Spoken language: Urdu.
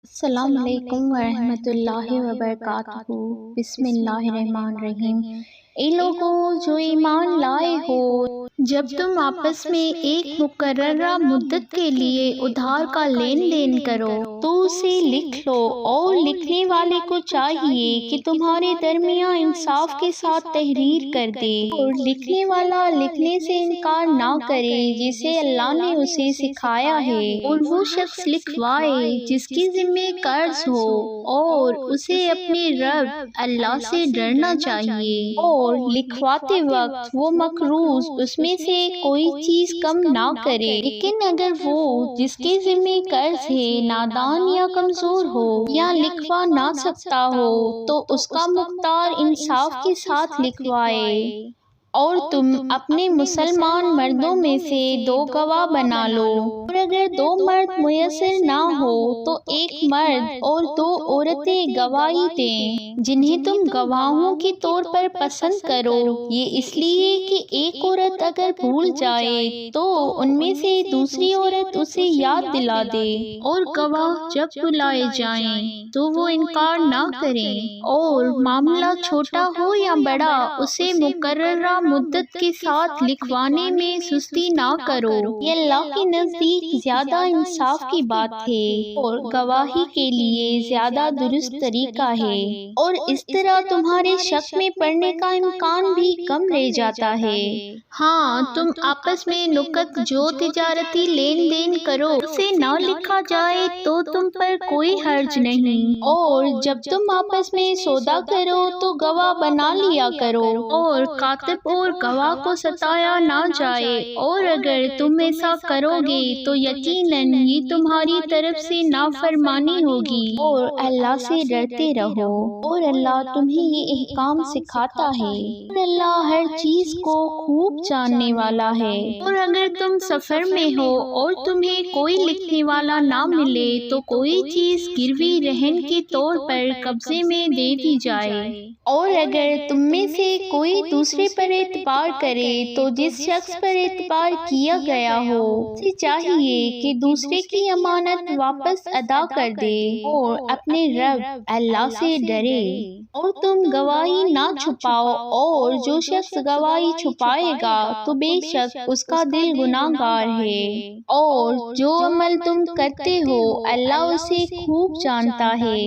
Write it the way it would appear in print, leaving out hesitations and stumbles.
السلام علیکم ورحمۃ اللہ وبرکاتہ۔ بسم اللہ الرحمن الرحیم۔ اے لوگوں جو ایمان لائے ہو، جب تم آپس میں ایک مقررہ مدت کے لیے ادھار کا لین دین کرو تو اسے لکھ لو، اور لکھنے والے کو چاہیے کہ تمہارے درمیان انصاف کے ساتھ تحریر کر دے، اور لکھنے والا لکھنے سے انکار نہ کرے جسے اللہ نے اسے سکھایا ہے، اور وہ شخص لکھوائے جس کی ذمہ قرض ہو، اور اسے اپنے رب اللہ سے ڈرنا چاہیے، اور لکھواتے وقت وہ مقروض اس میں سے کوئی چیز کم نہ کرے، لیکن اگر وہ جس کے ذمہ قرض ہے نادان یا کمزور ہو یا لکھوا نہ سکتا ہو تو اس کا مختار انصاف کے ساتھ لکھوائے، اور تم اپنے مسلمان مردوں میں سے 2 گواہ بنا لو، اور اگر 2 مرد میسر نہ ہو تو 1 مرد اور 2 عورتیں گواہی دیں جنہیں تم گواہوں کے طور پر پسند کرو، یہ اس لیے کہ ایک عورت اگر بھول جائے تو ان میں سے دوسری عورت اسے یاد دلا دے، اور گواہ جب بلائے جائیں تو وہ انکار نہ کریں، اور معاملہ چھوٹا ہو یا بڑا اسے مقررہ مدت کے ساتھ لکھوانے میں سستی نہ کرو، یہ اللہ کے نزدیک زیادہ انصاف کی بات ہے، اور گواہی کے لیے زیادہ درست طریقہ ہے، اور اس طرح تمہارے شک میں پڑنے کا امکان بھی کم رہ جاتا ہے۔ ہاں، تم آپس میں نقد جو تجارتی لین دین کرو اسے نہ لکھا جائے تو تم پر کوئی حرج نہیں، اور جب تم آپس میں سودا کرو تو گواہ بنا لیا کرو، اور کاتب اور گواہ کو ستایا نہ جائے، اور اگر تم ایسا کرو گے تو یقیناً یہ تمہاری طرف سے نافرمانی ہوگی، اور اللہ سے ڈرتے رہو، اور اللہ تمہیں یہ احکام سکھاتا ہے، اور اللہ ہر چیز کو خوب جاننے والا ہے۔ اور اگر تم سفر میں ہو اور تمہیں کوئی لکھنے والا نہ ملے تو کوئی چیز گروی رہن کے طور پر قبضے میں دے دی جائے، اور اگر تم میں سے کوئی دوسرے پر اعتبار کرے تو جس شخص پر اعتبار کیا گیا ہو اسے چاہیے کہ دوسرے کی امانت واپس ادا کر دے، اور اپنے رب اللہ سے ڈرے، اور تم گواہی نہ چھپاؤ، اور جو شخص گواہی چھپائے گا تو بے شک اس کا دل گناہ گار ہے، اور جو عمل تم کرتے ہو اللہ اسے خوب جانتا ہے۔